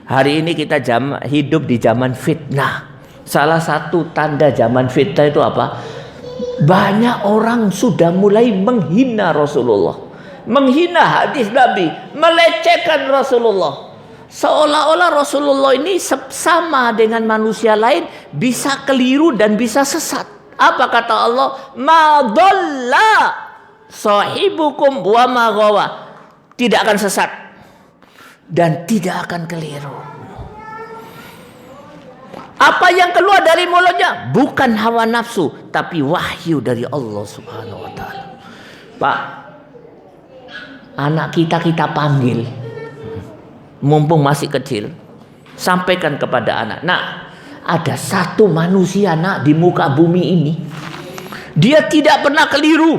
Hari ini kita hidup di zaman fitnah. Salah satu tanda zaman fitnah itu apa? Banyak orang sudah mulai menghina Rasulullah, menghina hadis Nabi, melecehkan Rasulullah. Seolah-olah Rasulullah ini sama dengan manusia lain, bisa keliru dan bisa sesat. Apa kata Allah? Ma dhalla sahibukum wa ma ghawa. Tidak akan sesat dan tidak akan keliru. Apa yang keluar dari mulutnya bukan hawa nafsu, tapi wahyu dari Allah Subhanahu wa taala. Pak, anak kita panggil, mumpung masih kecil, sampaikan kepada anak. Nah, ada satu manusia nak di muka bumi ini, dia tidak pernah keliru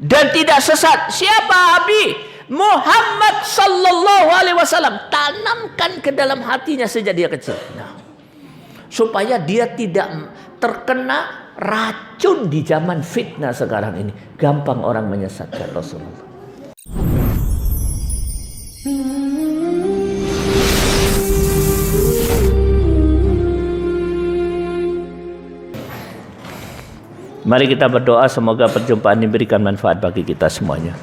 dan tidak sesat. Siapa Abi? Muhammad sallallahu alaihi wasallam. Tanamkan ke dalam hatinya sejak dia kecil. Nah, supaya dia tidak terkena racun di zaman fitnah sekarang ini. Gampang orang menyesatkan Rasulullah. Mari kita berdoa semoga perjumpaan ini berikan manfaat bagi kita semuanya.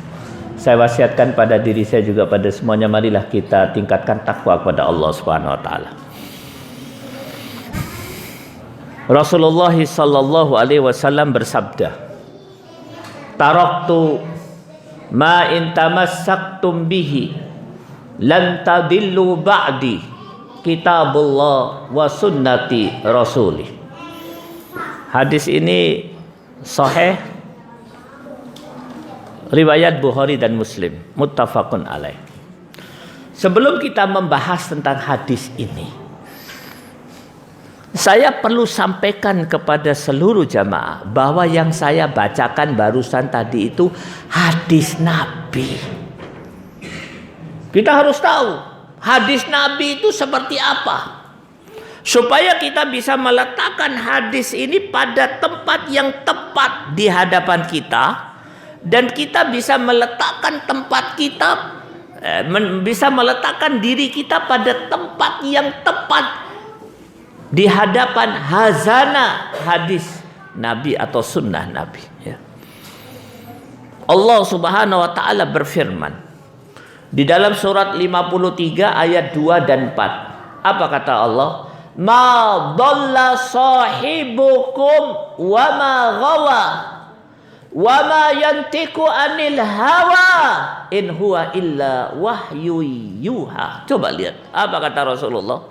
Saya wasiatkan pada diri saya juga pada semuanya, marilah kita tingkatkan takwa kepada Allah Subhanahu wa taala. Rasulullah sallallahu alaihi wasallam bersabda, "Taraktu ma in tamassaktum bihi lan tadillu ba'di kitabullah wa sunnati rasulih." Hadis ini sahih, riwayat Bukhari dan Muslim, muttafaqun alaih. Sebelum kita membahas tentang hadis ini, saya perlu sampaikan kepada seluruh jamaah bahwa yang saya bacakan barusan tadi itu hadis Nabi. Kita harus tahu hadis Nabi itu seperti apa, supaya kita bisa meletakkan hadis ini pada tempat yang tepat di hadapan kita, dan kita bisa meletakkan tempat kita, bisa meletakkan diri kita pada tempat yang tepat di hadapan hazana hadis Nabi atau sunnah Nabi. Ya. Allah Subhanahu wa taala berfirman di dalam surat 53 ayat 2 dan 4. Apa kata Allah? Ma dhalla sahibukum wa ma ghawa wa ma yantiqu anil hawa in huwa illa wahyu yuha. Coba lihat apa kata Rasulullah.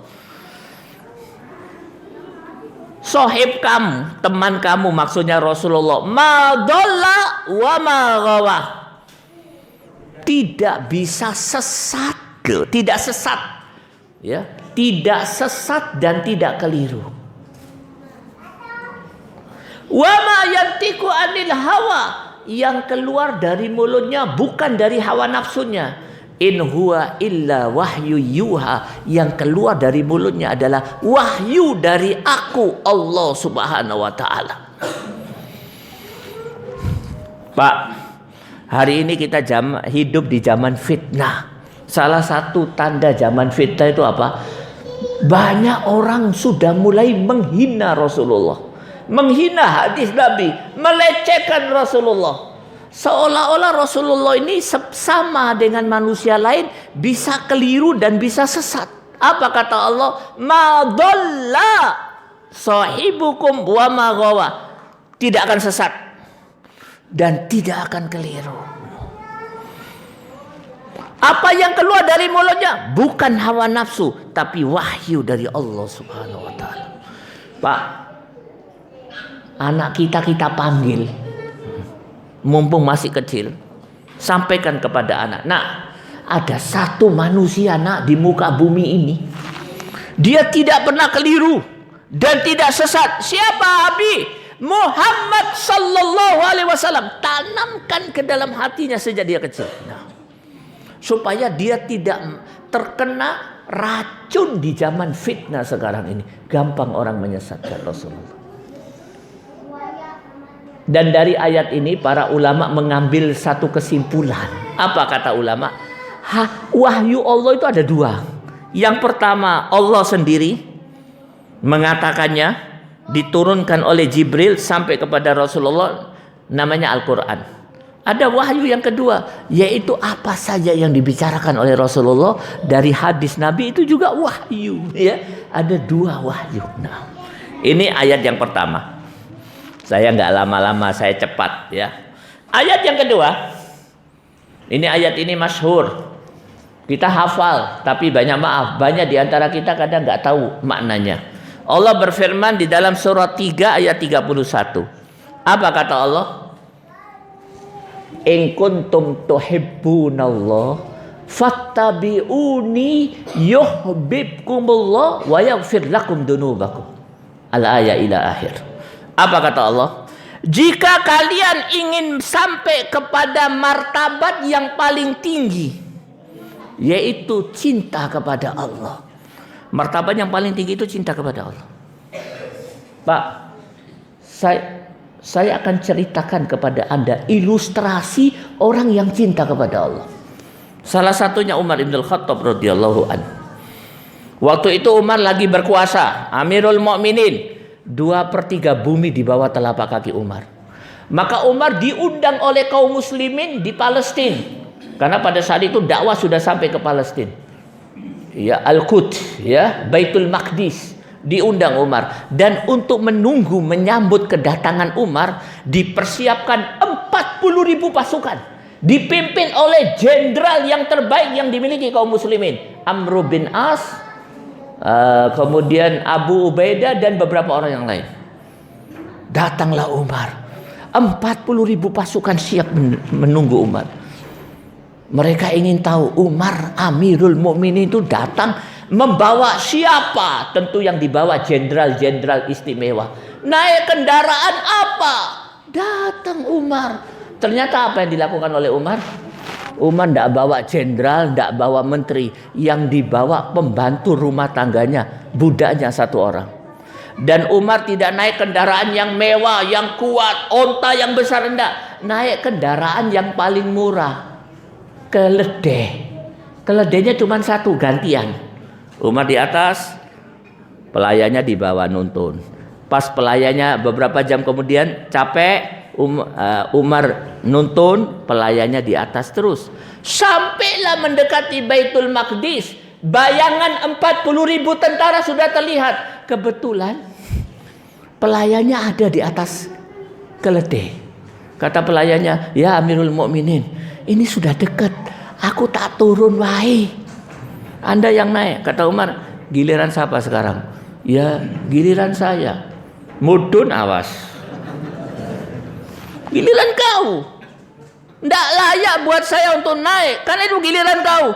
Sahib kamu, teman kamu, maksudnya Rasulullah, ma dhalla wa ma ghawa, tidak bisa sesat, tidak sesat, ya, tidak sesat dan tidak keliru. Wa ma yantiqu anil hawa, yang keluar dari mulutnya bukan dari hawa nafsunya. In huwa illa wahyu yuha, yang keluar dari mulutnya adalah wahyu dari aku Allah Subhanahu wa taala. Pak, hari ini kita hidup di zaman fitnah. Salah satu tanda zaman fitnah itu apa? Banyak orang sudah mulai menghina Rasulullah, menghina hadis Nabi, melecehkan Rasulullah. Seolah-olah Rasulullah ini sama dengan manusia lain, bisa keliru dan bisa sesat. Apa kata Allah? Ma dhalla sahibukum wa ma ghawa. Tidak akan sesat dan tidak akan keliru. Apa yang keluar dari mulutnya bukan hawa nafsu, tapi wahyu dari Allah Subhanahu wa taala. Pak, anak kita panggil, mumpung masih kecil, sampaikan kepada anak. Nah, ada satu manusia nak di muka bumi ini, dia tidak pernah keliru dan tidak sesat. Siapa Abi? Muhammad sallallahu alaihi wasallam. Tanamkan ke dalam hatinya sejak dia kecil. Nah, supaya dia tidak terkena racun di zaman fitnah sekarang ini. Gampang orang menyesatkan Rasulullah. Dan dari ayat ini para ulama mengambil satu kesimpulan. Apa kata ulama? Wahyu Allah itu ada dua. Yang pertama, Allah sendiri mengatakannya, diturunkan oleh Jibril sampai kepada Rasulullah, namanya Al-Quran. Ada wahyu yang kedua, yaitu apa saja yang dibicarakan oleh Rasulullah dari hadis Nabi itu juga wahyu, ya. Ada 2 wahyu. Nah, ini ayat yang pertama. Saya nggak lama-lama, saya cepat, ya. Ayat yang kedua, ini ayat ini masyhur. Kita hafal, tapi banyak di antara kita kadang nggak tahu maknanya. Allah berfirman di dalam surat 3 ayat 31. Apa kata Allah? In kuntum tuhibbunallah fattabi'uni yuhibbukumullah wa yaghfir lakum dunubakum. Al-ayat ila akhir. Apa kata Allah? Jika kalian ingin sampai kepada martabat yang paling tinggi, yaitu cinta kepada Allah. Martabat yang paling tinggi itu cinta kepada Allah. Pak, saya akan ceritakan kepada Anda ilustrasi orang yang cinta kepada Allah. Salah satunya Umar bin Khattab radhiyallahu anhu. Waktu itu Umar lagi berkuasa, Amirul Mukminin. 2/3 bumi di bawah telapak kaki Umar. Maka Umar diundang oleh kaum muslimin di Palestina. Karena pada saat itu dakwah sudah sampai ke Palestina. Ya, Al-Quds, ya, Baitul Maqdis, diundang Umar. Dan untuk menunggu menyambut kedatangan Umar, dipersiapkan 40.000 pasukan. Dipimpin oleh jenderal yang terbaik yang dimiliki kaum muslimin, Amr bin As, kemudian Abu Ubaidah dan beberapa orang yang lain. Datanglah Umar. 40.000 pasukan siap menunggu Umar. Mereka ingin tahu Umar Amirul Mukminin itu datang membawa siapa? Tentu yang dibawa jenderal-jenderal istimewa. Naik kendaraan apa? Datang Umar. Ternyata apa yang dilakukan oleh Umar? Umar tidak bawa jenderal, tidak bawa menteri. Yang dibawa pembantu rumah tangganya, budaknya 1 orang. Dan Umar tidak naik kendaraan yang mewah, yang kuat, onta yang besar, enggak. Naik kendaraan yang paling murah. Keledai. Keledainya cuma 1 gantian. Umar di atas, pelayannya di bawah nuntun. Pas pelayannya beberapa jam kemudian capek, Umar nuntun, pelayannya di atas terus. Sampailah mendekati Baitul Maqdis. Bayangan 40.000 tentara sudah terlihat. Kebetulan pelayannya ada di atas keledai. Kata pelayannya, ya Amirul Mukminin, ini sudah dekat. Aku tak turun wae. Anda yang naik. Kata Umar, giliran siapa sekarang? Ya giliran saya. Mudun awas. Giliran kau. Tidak layak buat saya untuk naik. Karena itu giliran kau.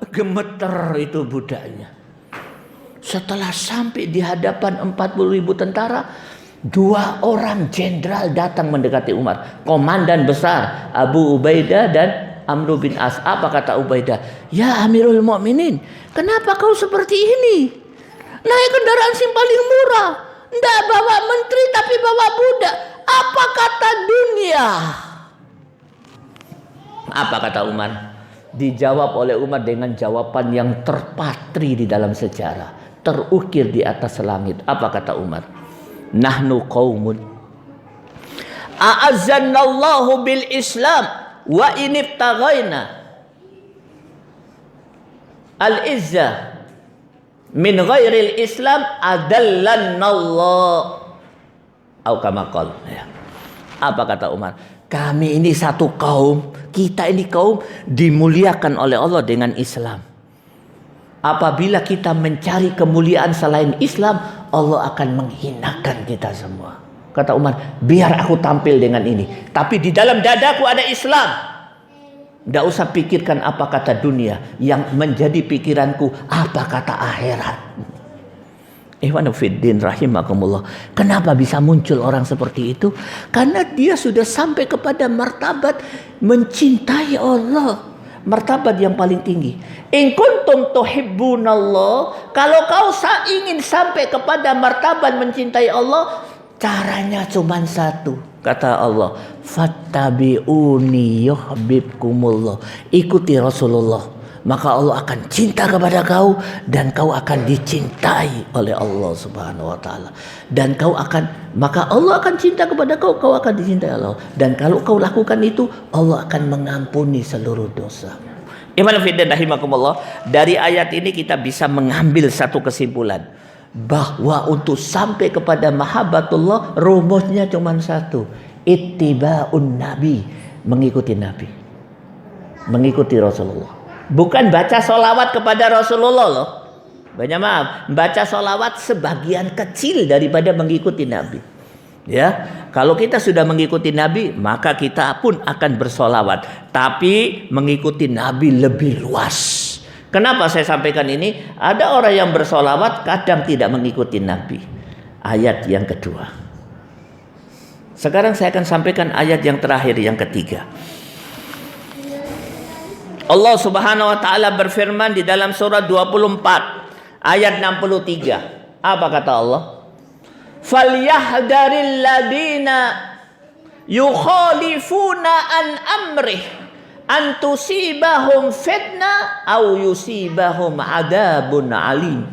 Gemeter itu budaknya. Setelah sampai di hadapan 40.000 tentara, 2 orang jenderal datang mendekati Umar. Komandan besar Abu Ubaidah dan Amr bin As. Apa kata Ubaidah? Ya Amirul Mukminin, kenapa kau seperti ini? Naik kendaraan yang paling murah. Tidak bawa menteri tapi bawa budak. Apa kata dunia? Apa kata Umar? Dijawab oleh Umar dengan jawaban yang terpatri di dalam sejarah, terukir di atas langit. Apa kata Umar? Nahnu qaumun a'azzanallahu bil Islam wa inibtaghaina al-izzah min ghairil Islam adallanallah au kama qala. Apa kata Umar? Kami ini satu kaum, kita ini kaum dimuliakan oleh Allah dengan Islam. Apabila kita mencari kemuliaan selain Islam, Allah akan menghinakan kita semua. Kata Umar, biar aku tampil dengan ini, tapi di dalam dadaku ada Islam. Tidak usah pikirkan apa kata dunia. Yang menjadi pikiranku, apa kata akhirat. Ihwanufiddin rahimakumullah. Kenapa bisa muncul orang seperti itu? Karena dia sudah sampai kepada martabat mencintai Allah. Martabat yang paling tinggi. In kuntum tuhibbunallah. Kalau kau ingin sampai kepada martabat mencintai Allah, caranya cuma satu. Kata Allah, fattabi'uni yuhibbukumullah. Ikuti Rasulullah. maka Allah akan cinta kepada kau dan kau akan dicintai oleh Allah Subhanahu wa taala. Dan maka Allah akan cinta kepada kau, kau akan dicintai Allah. Dan kalau kau lakukan itu, Allah akan mengampuni seluruh dosa. Iman fillah rahimakumullah, dari ayat ini kita bisa mengambil satu kesimpulan bahwa untuk sampai kepada mahabbatullah rumusnya cuma satu, ittiba'un nabi, mengikuti nabi, mengikuti Rasulullah. Bukan baca solawat kepada Rasulullah loh. Banyak maaf, baca solawat sebagian kecil daripada mengikuti Nabi. Ya, kalau kita sudah mengikuti Nabi, maka kita pun akan bersolawat. Tapi mengikuti Nabi lebih luas. Kenapa saya sampaikan ini? Ada orang yang bersolawat kadang tidak mengikuti Nabi. Ayat yang kedua. Sekarang saya akan sampaikan ayat yang terakhir, yang ketiga. Allah Subhanahu wa taala berfirman di dalam surah 24 ayat 63. Apa kata Allah? Falyahdharil ladina yukhalifuna an amrih an tusibahum fitnah aw yusibahum adabun alim.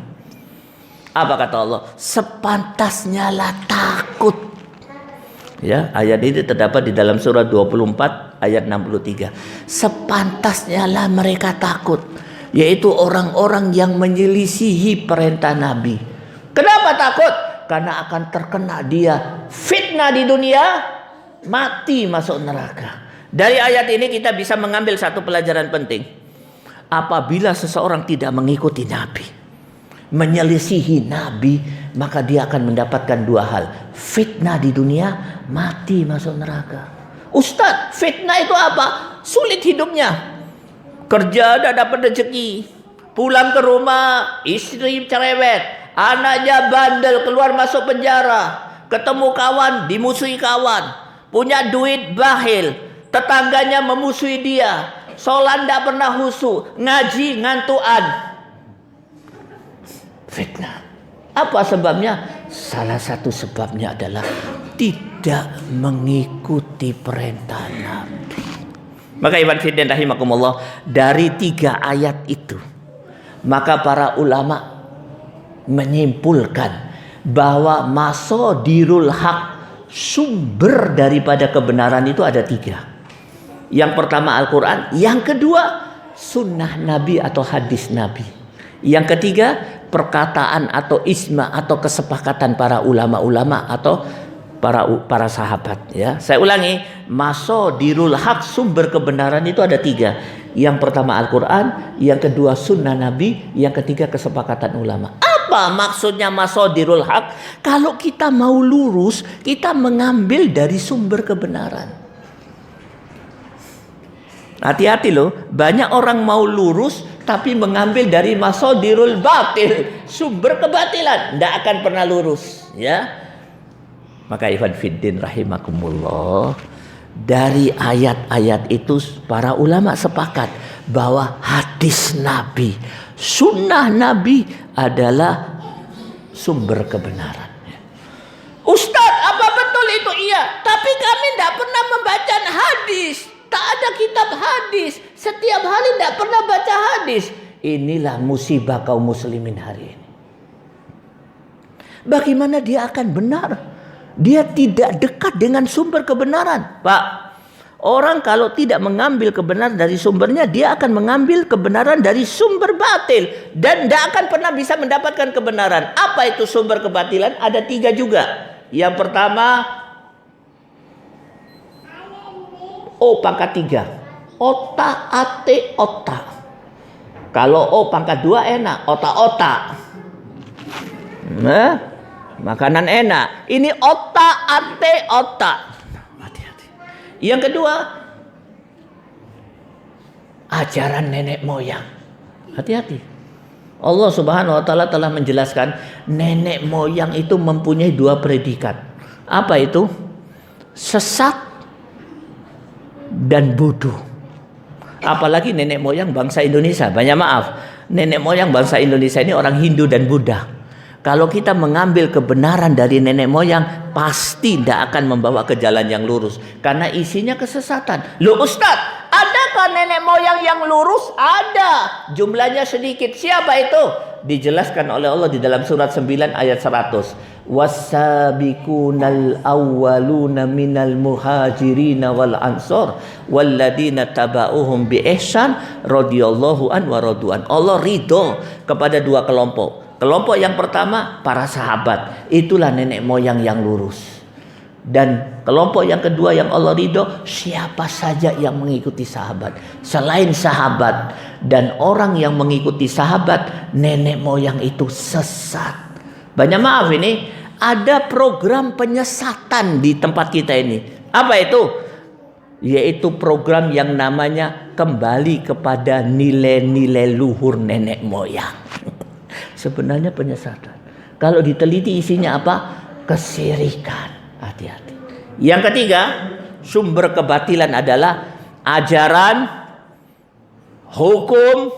Apa kata Allah? Sepantasnya lah takut. Ya, ayat ini terdapat di dalam surah 24 ayat 63. Sepantasnya lah mereka takut, yaitu orang-orang yang menyelisihi perintah Nabi. Kenapa takut? Karena akan terkena dia fitnah di dunia, mati masuk neraka. Dari ayat ini kita bisa mengambil satu pelajaran penting. Apabila seseorang tidak mengikuti Nabi, menyelisihi Nabi, maka dia akan mendapatkan dua hal. Fitnah di dunia, mati masuk neraka. Ustadz, fitnah itu apa? Sulit hidupnya. Kerja tidak dapat rezeki. Pulang ke rumah, istri cerewet. Anaknya bandel, keluar masuk penjara. Ketemu kawan, dimusuhi kawan. Punya duit bahil. Tetangganya memusuhi dia. Sholat tidak pernah khusyuk. Ngaji ngantuan. Fitnah. Apa sebabnya? Salah satu sebabnya adalah tidak mengikuti perintah Nabi. Maka iman fillah rahimakumullah, dari 3 ayat itu, maka para ulama menyimpulkan bahwa masadirul haq, sumber daripada kebenaran itu ada 3. Yang pertama Al-Quran, yang kedua sunnah Nabi atau hadis Nabi, yang ketiga perkataan atau ijma atau kesepakatan para ulama-ulama atau para sahabat. Ya, saya ulangi, masadirul haq, sumber kebenaran itu ada 3. Yang pertama Al-Quran, yang kedua sunnah Nabi, yang ketiga kesepakatan ulama. Apa maksudnya masadirul haq? Kalau kita mau lurus, kita mengambil dari sumber kebenaran. Hati-hati loh, banyak orang mau lurus tapi mengambil dari masadirul batil, sumber kebatilan, tidak akan pernah lurus, ya. Maka ikhwan fiddin rahimakumullah, dari ayat-ayat itu para ulama sepakat bahwa hadis Nabi, sunnah Nabi adalah sumber kebenaran. Ustadz, apa betul itu? Iya, tapi kami tidak pernah membaca hadis. Tak ada kitab hadis. Setiap hari tidak pernah baca hadis. Inilah musibah kaum muslimin hari ini. Bagaimana dia akan benar? Dia tidak dekat dengan sumber kebenaran. Pak, orang kalau tidak mengambil kebenaran dari sumbernya, dia akan mengambil kebenaran dari sumber batil. Dan tidak akan pernah bisa mendapatkan kebenaran. Apa itu sumber kebatilan? Ada 3 juga. Yang pertama, O pangkat 3. Otak, ate, otak. Kalau O pangkat 2 enak. Otak-otak. Nah, makanan enak. Ini otak, ate, otak. Hati-hati. Yang kedua, ajaran nenek moyang. Hati-hati. Allah Subhanahu wa taala telah menjelaskan nenek moyang itu mempunyai 2 predikat. Apa itu? Sesat dan bodoh. Apalagi nenek moyang bangsa Indonesia. Banyak maaf, nenek moyang bangsa Indonesia ini orang Hindu dan Buddha. Kalau kita mengambil kebenaran dari nenek moyang, pasti tidak akan membawa ke jalan yang lurus, karena isinya kesesatan. Loh Ustadz, adakah Adakah nenek moyang yang lurus? Ada. Jumlahnya sedikit. Siapa itu? Dijelaskan oleh Allah di dalam surat 9 ayat 100. Was-sabiqunal awwaluna minal muhajirin wal ansor walladzina tabauhum bi ihsan radhiyallahu an wa radu'an. Allah ridho kepada dua kelompok. Kelompok yang pertama para sahabat, itulah nenek moyang yang lurus. Dan kelompok yang kedua yang Allah ridho, siapa saja yang mengikuti sahabat. Selain sahabat dan orang yang mengikuti sahabat, nenek moyang itu sesat. Banyak maaf ini, ada program penyesatan di tempat kita ini. Apa itu? Yaitu program yang namanya kembali kepada nilai-nilai luhur nenek moyang. Sebenarnya penyesatan. Kalau diteliti isinya apa? Kesyirikan. Hati-hati. Yang ketiga, sumber kebatilan adalah ajaran, hukum,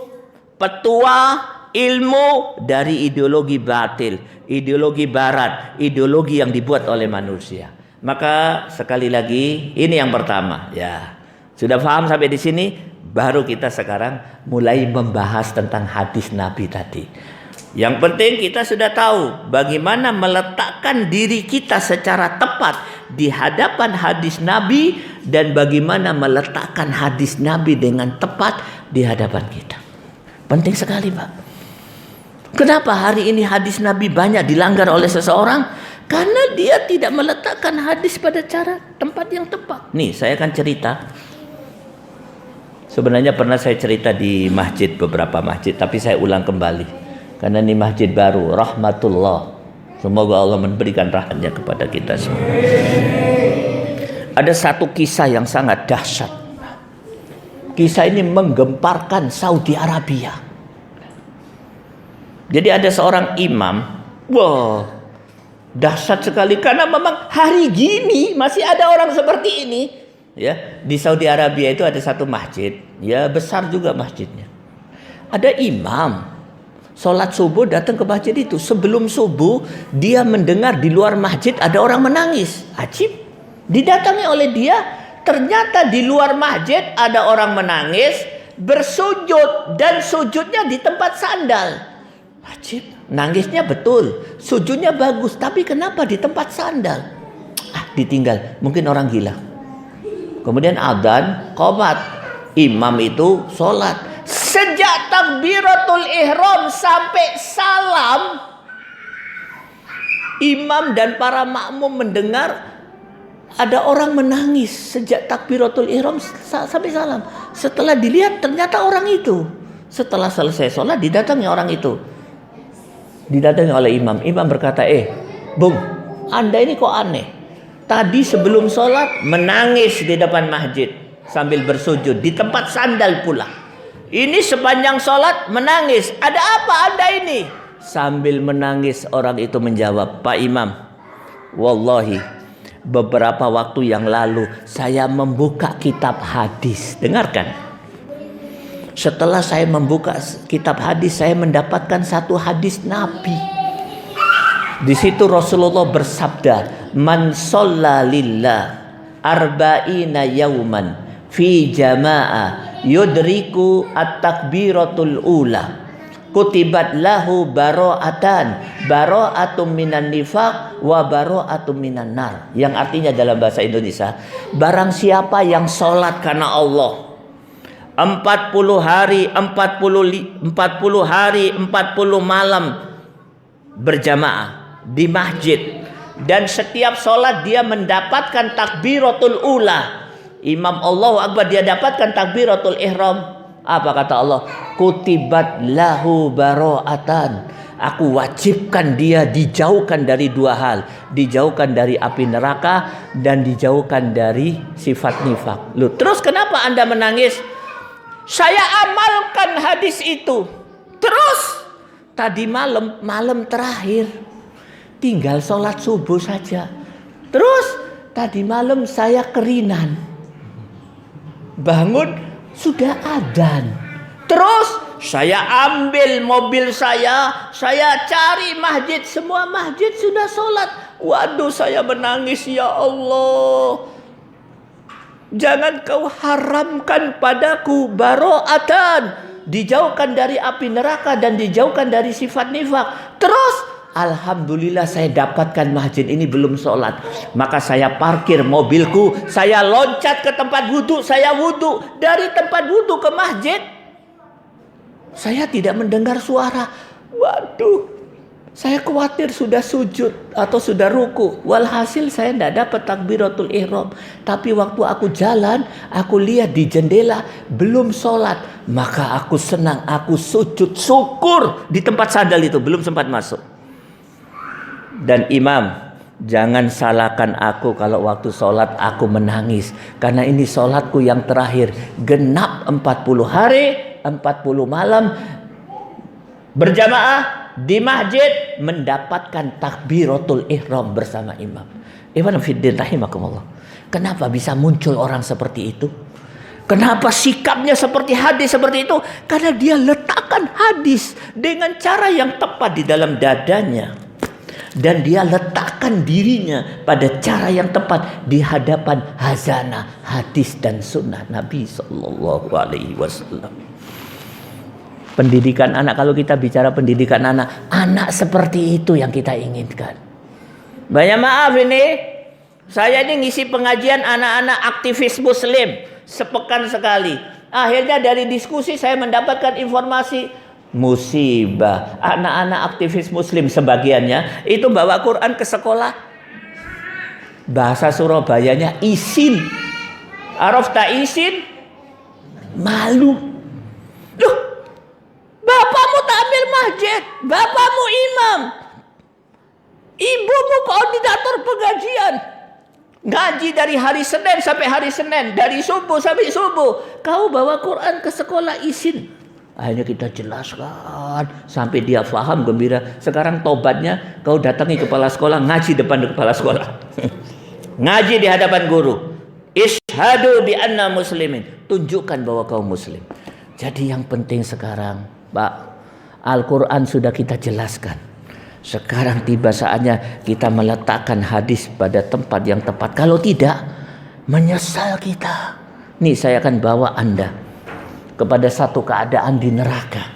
petua, ilmu dari ideologi batil, ideologi barat, ideologi yang dibuat oleh manusia. Maka sekali lagi, ini yang pertama. Ya, sudah paham sampai di sini? Baru kita sekarang mulai membahas tentang hadis Nabi tadi. Yang penting kita sudah tahu bagaimana meletakkan diri kita secara tepat di hadapan hadis Nabi dan bagaimana meletakkan hadis Nabi dengan tepat di hadapan kita. Penting sekali, Pak. Kenapa hari ini hadis Nabi banyak dilanggar oleh seseorang? Karena dia tidak meletakkan hadis pada cara tempat yang tepat. Nih, saya akan cerita. Sebenarnya pernah saya cerita di masjid, beberapa masjid, tapi saya ulang kembali. Karena ini masjid baru, rahmatullah. Semoga Allah memberikan rahmatnya kepada kita semua. Ada satu kisah yang sangat dahsyat. Kisah ini menggemparkan Saudi Arabia. Jadi ada seorang imam. Wah, dahsyat sekali. Karena memang hari gini masih ada orang seperti ini. Ya, di Saudi Arabia itu ada satu masjid. Ya, besar juga masjidnya. Ada imam. Sholat subuh datang ke masjid itu. Sebelum subuh dia mendengar di luar masjid ada orang menangis. Ajib. Didatangi oleh dia. Ternyata di luar masjid ada orang menangis. Bersujud. Dan sujudnya di tempat sandal. Ajib. Nangisnya betul. Sujudnya bagus. Tapi kenapa di tempat sandal? Ditinggal. Mungkin orang gila. Kemudian adzan, qomat. Imam itu sholat. Sejak takbiratul ihram sampai salam, imam dan para makmum mendengar ada orang menangis sejak takbiratul ihram sampai salam. Setelah dilihat ternyata orang itu. Setelah selesai sholat didatangi orang itu. Didatangi oleh imam. Imam berkata, Bung, Anda ini kok aneh. Tadi sebelum sholat menangis di depan masjid sambil bersujud di tempat sandal pula. Ini sepanjang sholat menangis. Ada apa Anda ini? Sambil menangis orang itu menjawab, Pak Imam, wallahi beberapa waktu yang lalu saya membuka kitab hadis. Dengarkan. Setelah saya membuka kitab hadis, saya mendapatkan satu hadis Nabi. Di situ Rasulullah bersabda, Man sholla lillah arba'ina yauman fi jama'ah yudriku at-takbiratul ula kutibat lahu bara'atum minan nifaq wa bara'atum minan nar. Yang artinya dalam bahasa Indonesia, barang siapa yang sholat karena Allah 40 hari 40 malam berjamaah di masjid, dan setiap sholat dia mendapatkan takbiratul ula. Imam Allahu Akbar dia dapatkan takbiratul ihram. Apa kata Allah? Kutibat lahu bara'atan. Aku wajibkan dia dijauhkan dari dua hal. Dijauhkan dari api neraka dan dijauhkan dari sifat nifak. Loh, terus kenapa Anda menangis? Saya amalkan hadis itu. Terus tadi malam terakhir tinggal sholat subuh saja. Terus tadi malam saya kerinan. Bangun sudah adzan. Terus saya ambil mobil saya cari masjid. Semua masjid sudah sholat. Waduh, saya menangis, ya Allah. Jangan kau haramkan padaku baro'atan, dijauhkan dari api neraka dan dijauhkan dari sifat nifak. Terus alhamdulillah saya dapatkan masjid ini belum sholat. Maka saya parkir mobilku, saya loncat ke tempat wudhu, saya wudhu. Dari tempat wudhu ke masjid, saya tidak mendengar suara. Waduh, saya khawatir sudah sujud atau sudah ruku. Walhasil saya tidak dapat takbiratul ihram. Tapi waktu aku jalan, aku lihat di jendela belum sholat. Maka aku senang, aku sujud syukur di tempat sandal itu, belum sempat masuk. Dan imam, jangan salahkan aku kalau waktu sholat aku menangis. Karena ini sholatku yang terakhir. Genap 40 hari, 40 malam berjamaah di masjid mendapatkan takbiratul ihram bersama imam. Ikhwan fiddin rahimakumullah. Kenapa bisa muncul orang seperti itu? Kenapa sikapnya seperti hadis seperti itu? Karena dia letakkan hadis dengan cara yang tepat di dalam dadanya. Dan dia letakkan dirinya pada cara yang tepat di hadapan hazanah hadis dan sunnah Nabi Sallallahu Alaihi Wasallam. Pendidikan anak, kalau kita bicara pendidikan anak seperti itu yang kita inginkan. Banyak maaf ini, saya ini ngisi pengajian anak-anak aktivis muslim sepekan sekali. Akhirnya dari diskusi saya mendapatkan informasi musibah. Anak-anak aktivis muslim sebagiannya itu bawa Quran ke sekolah. Bahasa Surabayanya isin. Araf tak isin? Malu. Loh, bapakmu takmir masjid, bapakmu imam, ibumu koordinator pengajian. Ngaji dari hari Senin sampai hari Senin, dari subuh sampai subuh. Kau bawa Quran ke sekolah isin. Akhirnya kita jelaskan sampai dia faham gembira. Sekarang tobatnya kau datangi kepala sekolah, ngaji depan kepala sekolah. Ngaji di hadapan guru. Ishhadu bi anna muslimin. Tunjukkan bahwa kau muslim. Jadi yang penting sekarang, Pak, Al-Quran sudah kita jelaskan. Sekarang tiba saatnya kita meletakkan hadis pada tempat yang tepat. Kalau tidak, menyesal kita. Nih saya akan bawa Anda kepada satu keadaan di neraka.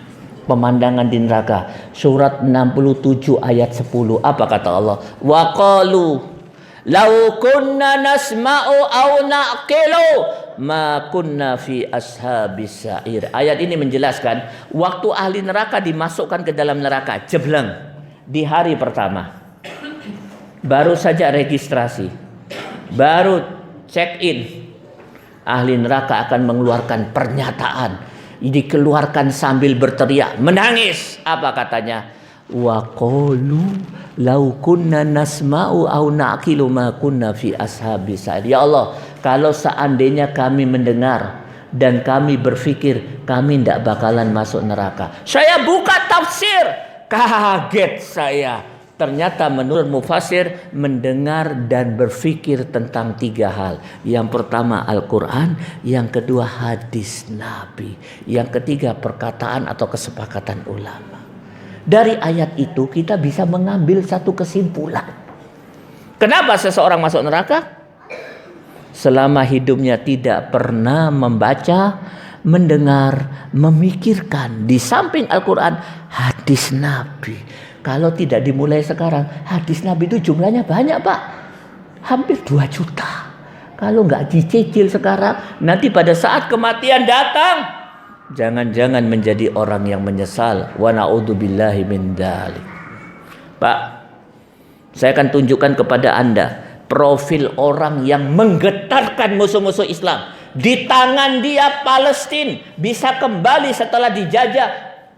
Pemandangan di neraka. Surat 67 ayat 10. Apa kata Allah? Wa qalu law kunna nasma'u aw naqilu ma kunna fi ashabis sa'ir. Ayat ini menjelaskan waktu ahli neraka dimasukkan ke dalam neraka, jebleng di hari pertama. Baru saja registrasi, baru check in. Ahli neraka akan mengeluarkan pernyataan. Dikeluarkan sambil berteriak, menangis. Apa katanya? Wa qalu law kunna nasma'u aw naqilu ma kunna fi ashabis sa'ir. Ya Allah, kalau seandainya kami mendengar dan kami berpikir, kami tidak bakalan masuk neraka. Saya buka tafsir, kaget saya. Ternyata menurut mufasir, mendengar dan berpikir tentang 3 hal. Yang pertama Al-Quran, yang kedua hadis Nabi, yang ketiga perkataan atau kesepakatan ulama. Dari ayat itu kita bisa mengambil satu kesimpulan. Kenapa seseorang masuk neraka? Selama hidupnya tidak pernah membaca, mendengar, memikirkan di samping Al-Quran, hadis Nabi. Kalau tidak dimulai sekarang, hadis Nabi itu jumlahnya banyak, Pak. Hampir 2 juta. Kalau nggak dicicil sekarang, nanti pada saat kematian datang, jangan-jangan menjadi orang yang menyesal. Wa na'udzubillahi min dzalik. Pak, saya akan tunjukkan kepada Anda profil orang yang menggetarkan musuh-musuh Islam. Di tangan dia Palestina bisa kembali setelah dijajah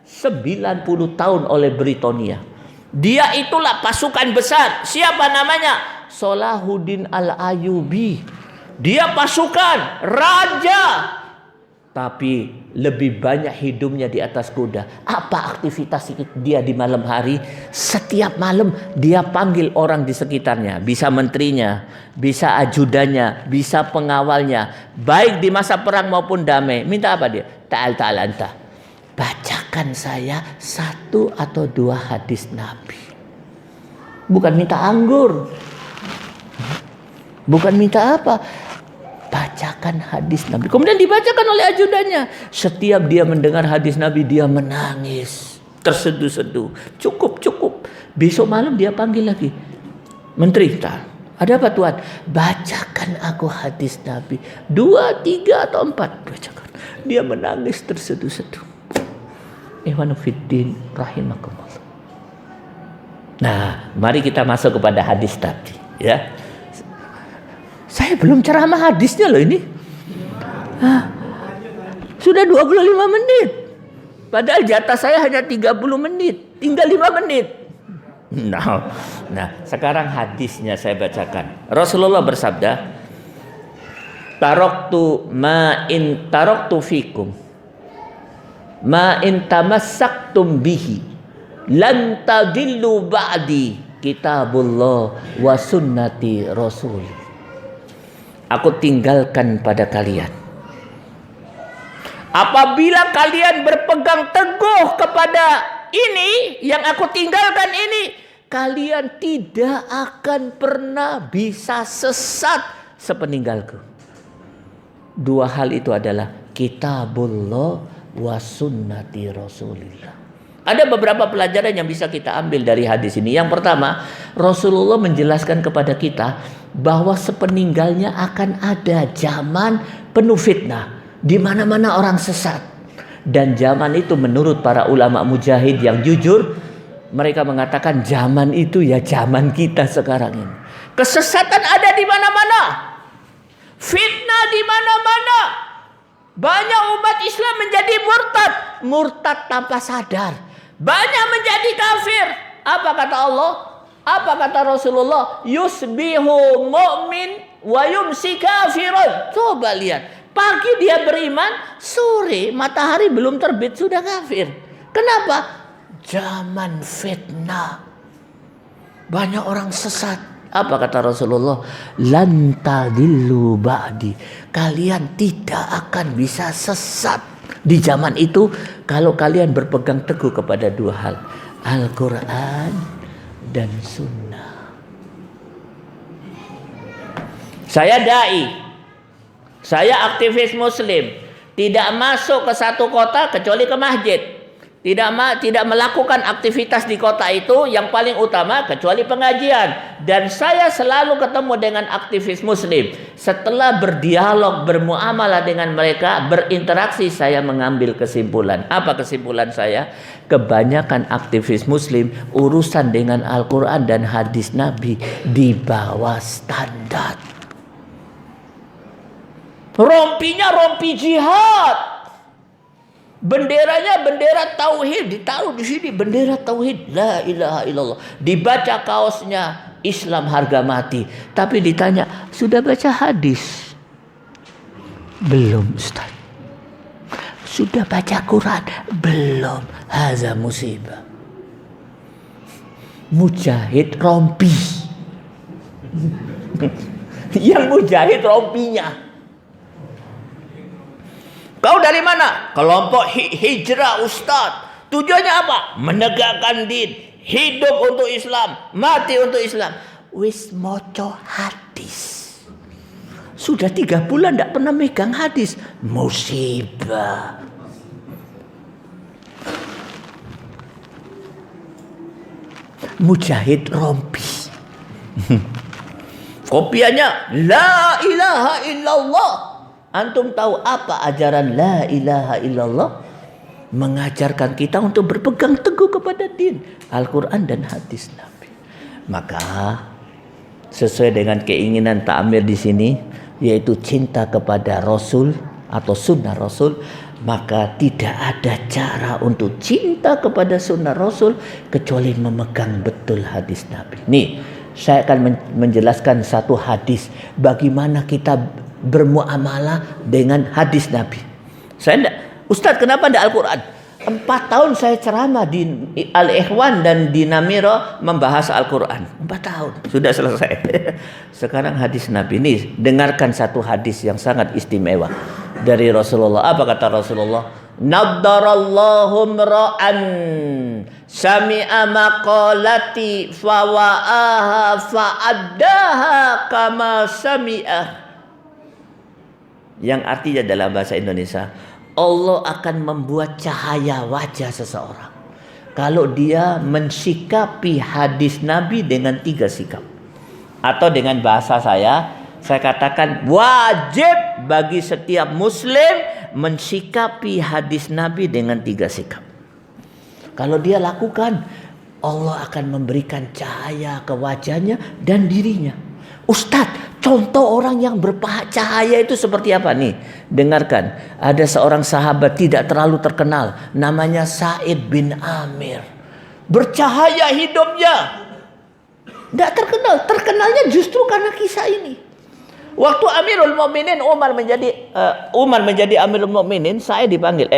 90 tahun oleh Britania. Dia itulah pasukan besar. Siapa namanya? Salahuddin Al-Ayyubi. Dia pasukan raja, tapi lebih banyak hidupnya di atas kuda. Apa aktivitas dia di malam hari? Setiap malam dia panggil orang di sekitarnya. Bisa menterinya, bisa ajudannya, bisa pengawalnya. Baik di masa perang maupun damai. Minta apa dia? Ta'al anta. Bacakan saya 1 atau 2 hadis Nabi. Bukan minta anggur. Bukan minta apa. bacakan hadis Nabi. Kemudian dibacakan oleh ajudannya. Setiap dia mendengar hadis Nabi, dia menangis, terseduh-seduh. Cukup. Besok malam dia panggil lagi. Menteri, ada apa Tuan? Bacakan aku hadis Nabi. 2, 3 atau 4. Bacakan. Dia menangis terseduh-seduh. Ikhwanuddin rahimakumullah. Nah, mari kita masuk kepada hadis tadi, ya. Saya belum ceramah hadisnya loh ini. Sudah 25 menit. Padahal jatah saya hanya 30 menit. Tinggal 5 menit. Nah, sekarang hadisnya saya bacakan. Rasulullah bersabda, taraktu fikum ma in tamassaktum bihi lan tadillu ba'di kitabullah wa sunnati rasul. Aku tinggalkan pada kalian, apabila kalian berpegang teguh kepada ini yang aku tinggalkan ini, kalian tidak akan pernah bisa sesat sepeninggalku. 2 hal itu adalah kitabullah wa sunnati rasulillah. Ada beberapa pelajaran yang bisa kita ambil dari hadis ini. Yang pertama, Rasulullah menjelaskan kepada kita bahwa sepeninggalnya akan ada zaman penuh fitnah, di mana-mana orang sesat. Dan zaman itu menurut para ulama mujahid yang jujur, mereka mengatakan zaman itu ya zaman kita sekarang ini. Kesesatan ada di mana-mana. Fitnah di mana-mana. Banyak umat Islam menjadi murtad tanpa sadar. Banyak menjadi kafir. Apa kata Allah? Apa kata Rasulullah? Yusbihu mu'min wa yumsi kafirun. Coba lihat. Pagi dia beriman, sore matahari belum terbit sudah kafir. Kenapa? Zaman fitnah. Banyak orang sesat. Apa kata Rasulullah? Lan tadillu ba'di. Kalian tidak akan bisa sesat di zaman itu kalau kalian berpegang teguh kepada 2 hal. Al-Quran dan Sunnah. Saya dai. Saya aktivis muslim. Tidak masuk ke satu kota kecuali ke masjid. Tidak melakukan aktivitas di kota itu yang paling utama kecuali pengajian. Dan saya selalu ketemu dengan aktivis muslim. Setelah berdialog, bermuamalah dengan mereka, berinteraksi, saya mengambil kesimpulan. Apa kesimpulan saya? Kebanyakan aktivis muslim urusan dengan Al-Quran dan hadis Nabi di bawah standar. Rompinya rompi jihad. Benderanya bendera tauhid, ditaruh di sini bendera tauhid, la ilaha illallah. Dibaca kaosnya Islam harga mati. Tapi ditanya, sudah baca hadis? Belum Ustaz. Sudah baca Quran? Belum. Haza musibah. Mujahid rompi. Yang mujahid rompinya. Kau dari mana? Kelompok hijrah Ustaz. Tujuannya apa? Menegakkan din. Hidup untuk Islam. Mati untuk Islam. Wis moco hadis. Sudah 3 bulan tidak pernah megang hadis. Musibah. Mujahid rompi. Kopiannya la ilaha illallah. Antum tahu apa ajaran la ilaha illallah? Mengajarkan kita untuk berpegang teguh kepada din, Al-Quran dan hadis Nabi. Maka sesuai dengan keinginan Ta'amir di sini, yaitu cinta kepada Rasul atau sunnah Rasul, maka tidak ada cara untuk cinta kepada sunnah Rasul kecuali memegang betul hadis Nabi. Nih, saya akan menjelaskan satu hadis bagaimana kita bermuamalah dengan hadis Nabi. Saya enggak, Ustaz kenapa enggak Al-Quran? 4 tahun saya ceramah di Al-Ikhwan dan di Namiro membahas Al-Quran. 4 tahun sudah selesai. Sekarang hadis Nabi ini, dengarkan satu hadis yang sangat istimewa dari Rasulullah. Apa kata Rasulullah? Naddarallahu mra'an sami'a maqalati fawa'aha fa'addaha kama sami'ah. Yang artinya dalam bahasa Indonesia, Allah akan membuat cahaya wajah seseorang kalau dia mensikapi hadis Nabi dengan 3 sikap. Atau dengan bahasa saya katakan wajib bagi setiap muslim mensikapi hadis Nabi dengan 3 sikap. Kalau dia lakukan, Allah akan memberikan cahaya ke wajahnya dan dirinya. Ustadz, contoh orang yang bercahaya itu seperti apa nih? Dengarkan, ada seorang sahabat tidak terlalu terkenal, namanya Sa'id bin Amir. Bercahaya hidupnya, tidak terkenal. Terkenalnya justru karena kisah ini. Waktu Amirul Mukminin Umar menjadi Amirul Mukminin, saya dipanggil,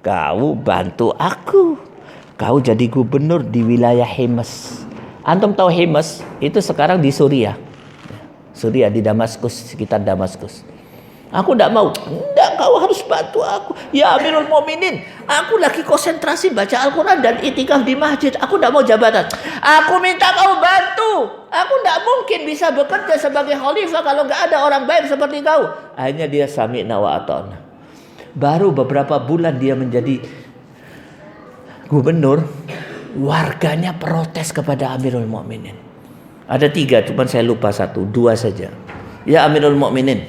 kau bantu aku. Kau jadi gubernur di wilayah Himas. Antum tahu Himas? Itu sekarang di Suriah. Suriah, di Damaskus, sekitar Damaskus. Aku tidak mau. Tidak, kau harus bantu aku. Ya Amirul Mukminin, aku lagi konsentrasi baca Al-Quran dan itikaf di masjid. Aku tidak mau jabatan. Aku minta kau bantu. Aku tidak mungkin bisa bekerja sebagai khalifah kalau tidak ada orang baik seperti kau. Akhirnya dia sami'na wa ata'na. Baru beberapa bulan dia menjadi gubernur, warganya protes kepada Amirul Mukminin. Ada 3, cuma saya lupa 1, 2 saja. Ya Amirul Mukminin,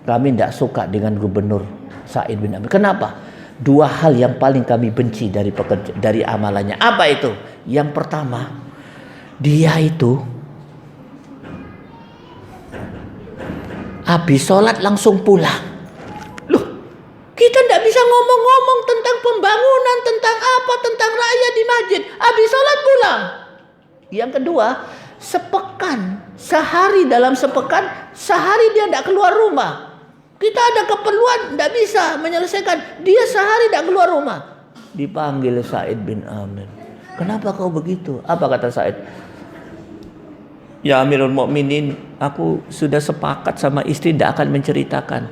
kami tidak suka dengan gubernur Sa'id bin Amir. Kenapa? 2 hal yang paling kami benci dari amalannya. Apa itu? Yang pertama, dia itu habis sholat langsung pulang. Kita tidak bisa ngomong-ngomong tentang pembangunan, tentang apa, tentang rakyat di masjid. Habis sholat pulang. Yang kedua, dalam sepekan, sehari dia tidak keluar rumah. Kita ada keperluan, tidak bisa menyelesaikan. Dia sehari tidak keluar rumah. Dipanggil Sa'id bin Amir. Kenapa kau begitu? Apa kata Sa'id? Ya Amirul Mukminin, aku sudah sepakat sama istri tidak akan menceritakan.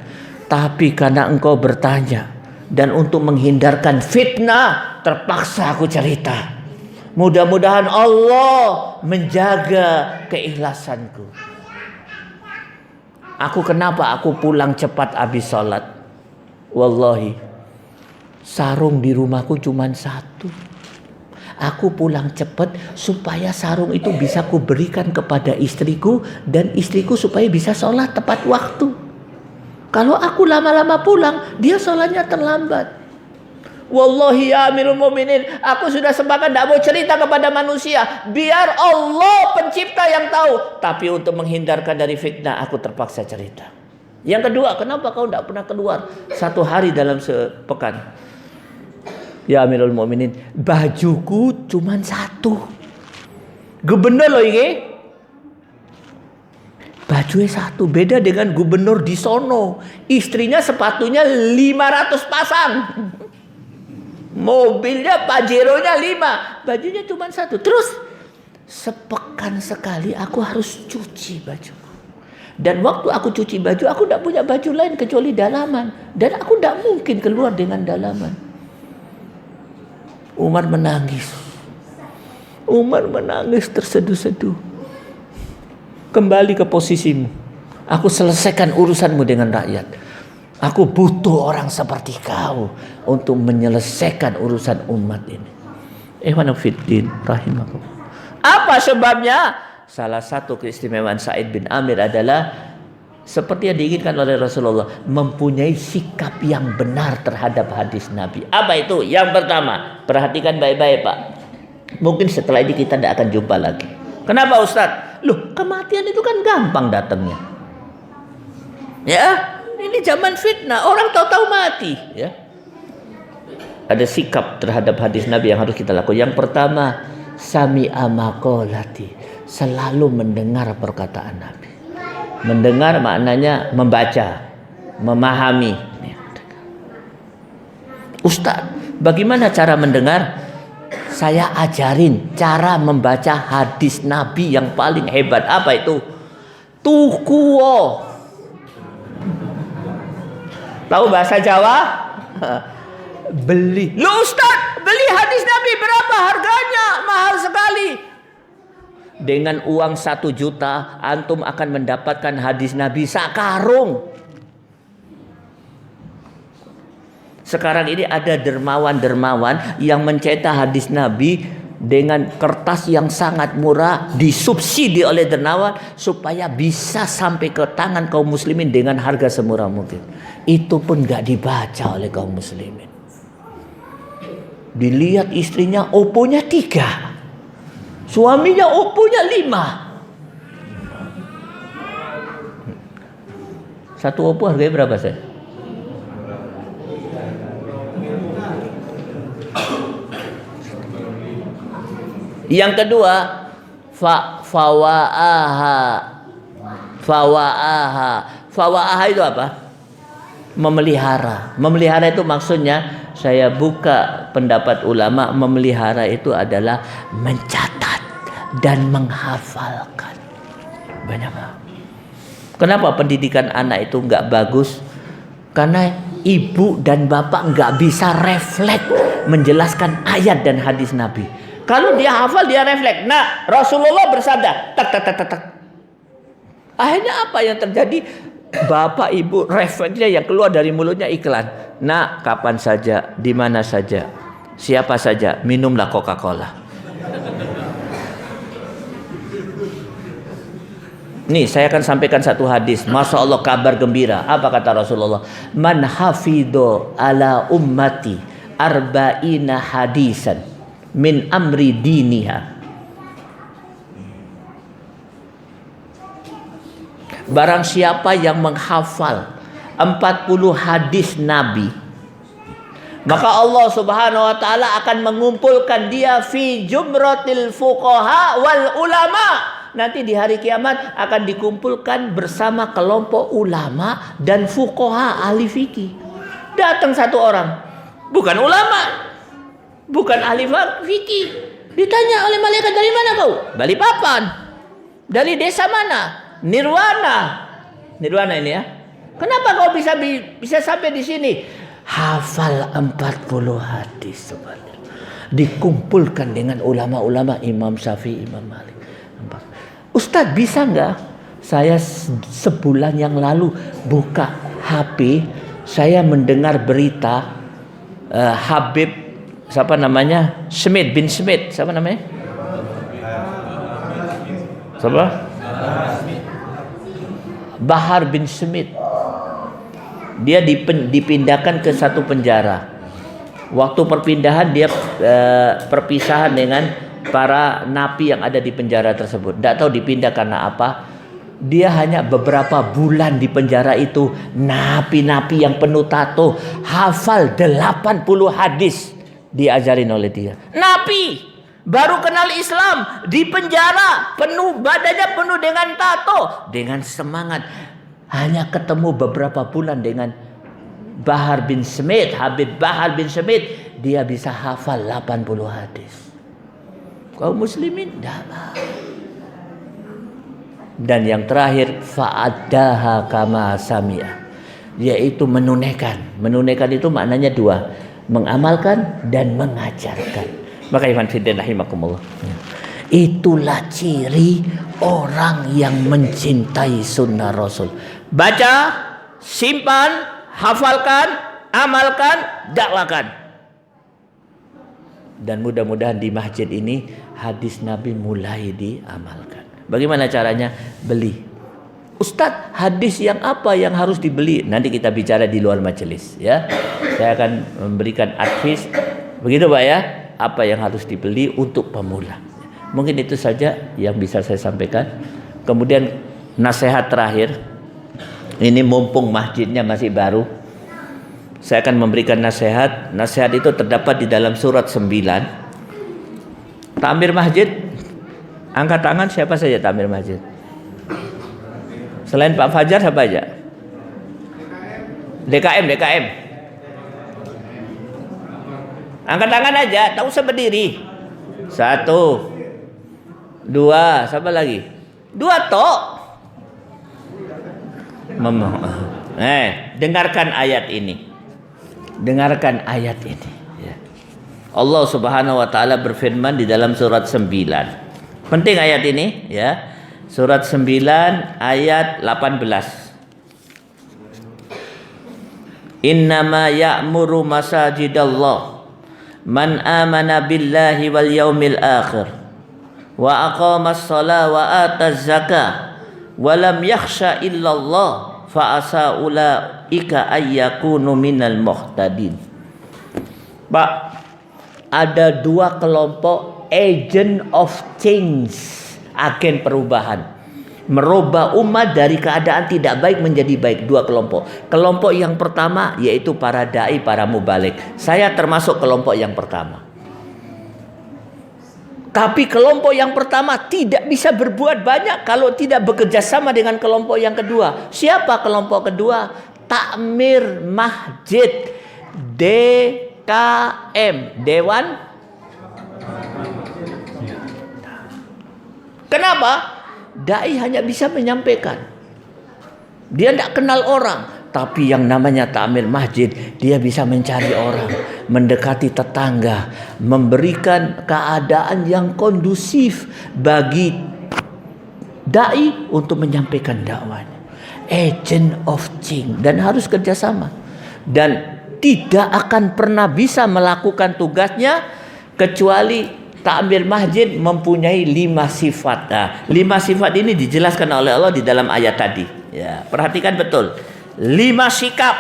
Tapi karena engkau bertanya dan untuk menghindarkan fitnah, terpaksa aku cerita. Mudah-mudahan Allah menjaga keikhlasanku. Kenapa aku pulang cepat habis sholat? Wallahi, sarung di rumahku cuma 1. Aku pulang cepat supaya sarung itu bisa kuberikan kepada istriku dan istriku supaya bisa sholat tepat waktu. Kalau aku lama-lama pulang, dia sholatnya terlambat. Wallahi ya Amirul Mukminin, aku sudah sepakat tidak mau cerita kepada manusia. Biar Allah pencipta yang tahu. Tapi untuk menghindarkan dari fitnah, aku terpaksa cerita. Yang kedua, kenapa kau tidak pernah keluar 1 hari dalam sepekan? Ya Amirul Mukminin, bajuku cuma 1. Gubernur loh ini. Bajunya 1, beda dengan gubernur di sono. Istrinya sepatunya 500 pasang. Mobilnya Pajero-nya 5. Bajunya cuma 1. Terus sepekan sekali aku harus cuci baju. Dan waktu aku cuci baju, aku tidak punya baju lain kecuali dalaman. Dan aku tidak mungkin keluar dengan dalaman. Umar menangis. Terseduh-seduh. Kembali ke posisimu. Aku selesaikan urusanmu dengan rakyat. Aku butuh orang seperti kau untuk menyelesaikan urusan umat ini. Ikhwanuddin rahimakumullah. Apa sebabnya? Salah satu keistimewaan Sa'id bin Amir adalah seperti yang diinginkan oleh Rasulullah, mempunyai sikap yang benar terhadap hadis Nabi. Apa itu? Yang pertama, perhatikan baik-baik Pak. Mungkin setelah ini kita tidak akan jumpa lagi. Kenapa Ustadz? Loh, kematian itu kan gampang datangnya. Ya, ini zaman fitnah, orang tahu-tahu mati. Ya, ada sikap terhadap hadis Nabi yang harus kita lakukan. Yang pertama, sami'a maqalati, selalu mendengar perkataan Nabi. Mendengar maknanya membaca, memahami. Ustadz, bagaimana cara mendengar? Saya ajarin cara membaca hadis Nabi yang paling hebat. Apa itu? Tukuo. Tahu bahasa Jawa? Beli. Loh Ustaz, beli hadis Nabi berapa harganya? Mahal sekali. Dengan uang 1 juta, antum akan mendapatkan hadis Nabi sakarung. Sekarang ini ada dermawan-dermawan yang mencetak hadis Nabi dengan kertas yang sangat murah, disubsidi oleh dermawan supaya bisa sampai ke tangan kaum muslimin dengan harga semurah mungkin. Itu pun gak dibaca oleh kaum muslimin. Dilihat istrinya Opponya 3, suaminya Opponya 5. Satu Oppo harganya berapa saya? Yang kedua, fawaaha itu apa? Memelihara. Memelihara itu maksudnya, saya buka pendapat ulama, memelihara itu adalah mencatat dan menghafalkan. Banyak banget. Kenapa pendidikan anak itu nggak bagus? Karena ibu dan bapak nggak bisa refleks menjelaskan ayat dan hadis Nabi. Kalau dia hafal, dia refleks. Nah, Rasulullah bersabda, tak tak tak tak tak. Akhirnya apa yang terjadi? Bapak ibu refleksnya yang keluar dari mulutnya iklan. Nah, kapan saja, di mana saja, siapa saja, minumlah Coca-Cola. Nih, saya akan sampaikan satu hadis. Masya Allah, kabar gembira. Apa kata Rasulullah? Man hafidho ala ummati arba'ina hadisan min amri diniha. Barang siapa yang menghafal 40 hadis Nabi, maka Allah Subhanahu wa taala akan mengumpulkan dia fi jumratil fuqaha wal ulama. Nanti di hari kiamat akan dikumpulkan bersama kelompok ulama dan fuqaha, ahli fikih. Datang satu orang, bukan ulama, bukan ahli fikih. Ditanya oleh malaikat, dari mana kau? Balikpapan. Dari desa mana? Nirwana. Nirwana ini ya. Kenapa kau bisa sampai di sini? Hafal 40 hadis sebenarnya. Dikumpulkan dengan ulama-ulama, Imam Syafi'i, Imam Malik. Ustadz, bisa nggak? Saya sebulan yang lalu buka HP, saya mendengar berita Habib siapa namanya? Smith bin Smith, siapa namanya? Siapa? Bahar bin Smith. Dia dipindahkan ke satu penjara. Waktu perpindahan dia perpisahan dengan para napi yang ada di penjara tersebut. Tidak tahu dipindah karena apa. Dia hanya beberapa bulan di penjara itu. Napi-napi yang penuh tato hafal 80 hadis diajarin oleh dia. Napi baru kenal Islam di penjara, penuh badannya penuh dengan tato, dengan semangat. Hanya ketemu beberapa bulan dengan Bahar bin Smith, Habib Bahar bin Smith, dia bisa hafal 80 hadis. Kaum muslimin dalam. Dan yang terakhir, fa'addaha kama sami'a, yaitu menunaikan. Menunaikan itu maknanya dua, mengamalkan dan mengajarkan. Maka iman fiddin rahimakumullah, itulah ciri orang yang mencintai sunnah Rasul. Baca, simpan, hafalkan, amalkan, dakwakan. Dan mudah-mudahan di masjid ini hadis Nabi mulai diamalkan. Bagaimana caranya? Beli. Ustadz, hadis yang apa yang harus dibeli? Nanti kita bicara di luar majelis ya. Saya akan memberikan advice. Begitu Pak ya. Apa yang harus dibeli untuk pemula. Mungkin itu saja yang bisa saya sampaikan. Kemudian nasihat terakhir. Ini mumpung masjidnya masih baru, saya akan memberikan nasihat. Nasihat itu terdapat di dalam surat 9. Takmir masjid, angkat tangan siapa saja takmir masjid. Selain Pak Fajar siapa aja? DKM. Angkat tangan aja, tak usah berdiri. 1, 2, siapa lagi? 2 tok. Dengarkan ayat ini. Dengarkan ayat ini ya. Allah Subhanahu wa taala berfirman di dalam surat 9. Penting ayat ini ya. Surat 9 ayat 18. Innama ya'muru masajidallah man amana billahi wal yaumil akhir wa aqamas shalah wa ataz zakah wa lam yakhsha illallah fa asa ulaika ayyakunu minal muhtadin. Pak, ada dua kelompok agent of change, agen perubahan, merubah umat dari keadaan tidak baik menjadi baik. Dua kelompok. Kelompok yang pertama yaitu para dai, para mubalik. Saya termasuk kelompok yang pertama. Tapi kelompok yang pertama tidak bisa berbuat banyak kalau tidak bekerja sama dengan kelompok yang kedua. Siapa kelompok kedua? Takmir Masjid, DKM, Dewan. Kenapa? Dai hanya bisa menyampaikan. Dia tidak kenal orang. Tapi yang namanya takmir masjid, dia bisa mencari orang, mendekati tetangga, memberikan keadaan yang kondusif bagi dai untuk menyampaikan dakwahnya. Agent of change, dan harus kerjasama. Dan tidak akan pernah bisa melakukan tugasnya kecuali takmir masjid mempunyai 5 sifat. Nah, 5 sifat ini dijelaskan oleh Allah di dalam ayat tadi. Ya, perhatikan betul. 5 sikap.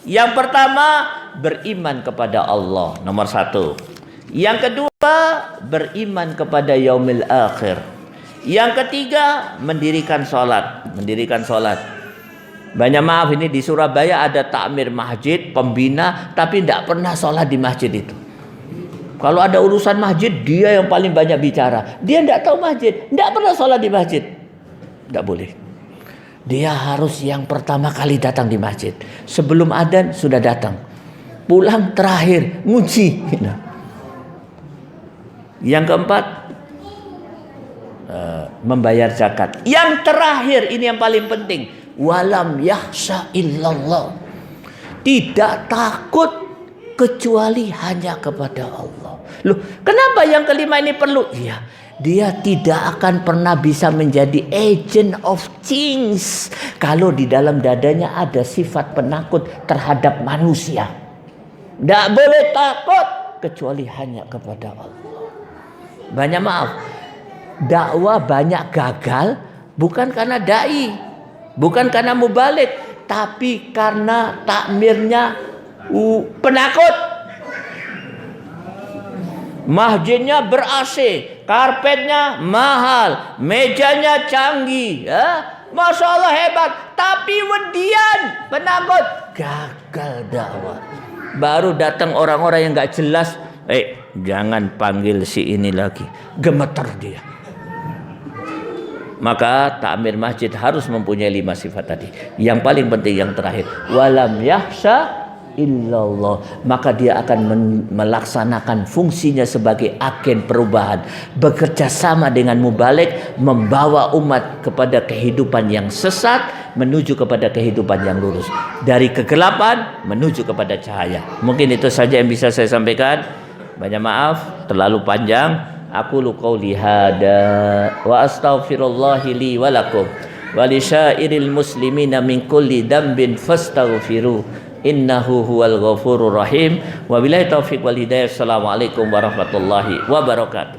Yang pertama, beriman kepada Allah, nomor 1. Yang kedua, beriman kepada yaumil akhir. Yang ketiga, mendirikan sholat. Banyak maaf, ini di Surabaya ada takmir masjid, pembina, tapi tidak pernah sholat di masjid itu. Kalau ada urusan masjid, dia yang paling banyak bicara. Dia tidak tahu masjid, tidak pernah sholat di masjid. Tidak boleh. Dia harus yang pertama kali datang di masjid. Sebelum adzan sudah datang. Pulang terakhir nguji. Yang keempat, membayar zakat. Yang terakhir, ini yang paling penting, walam yakhsha illallah. Tidak takut kecuali hanya kepada Allah. Loh, kenapa yang kelima ini perlu? Iya, dia tidak akan pernah bisa menjadi agent of change kalau di dalam dadanya ada sifat penakut terhadap manusia. Tidak boleh takut kecuali hanya kepada Allah. Banyak maaf, dakwah banyak gagal bukan karena dai, bukan karena mubalik, tapi karena takmirnya penakut. Masjidnya ber-AC, karpetnya mahal, mejanya canggih, ya? Masya Allah hebat, tapi wedian, penakut, gagal dakwah. Baru datang orang-orang yang gak jelas, jangan panggil si ini lagi, gemeter dia. Maka takmir masjid harus mempunyai 5 sifat tadi. Yang paling penting yang terakhir, walam yakhsha illallah, maka dia akan melaksanakan fungsinya sebagai agen perubahan, bekerja sama dengan mubalik, membawa umat kepada kehidupan yang sesat menuju kepada kehidupan yang lurus, dari kegelapan menuju kepada cahaya. Mungkin itu saja yang bisa saya sampaikan. Banyak maaf terlalu panjang. Aku qauli hada wa astaghfirullahi li wa lakum wa li syairil muslimina min kulli dambin fastaghfiru innahu huwal ghafurur rahim. Wabillahi taufiq wal hidayah. Assalamualaikum warahmatullahi wabarakatuh.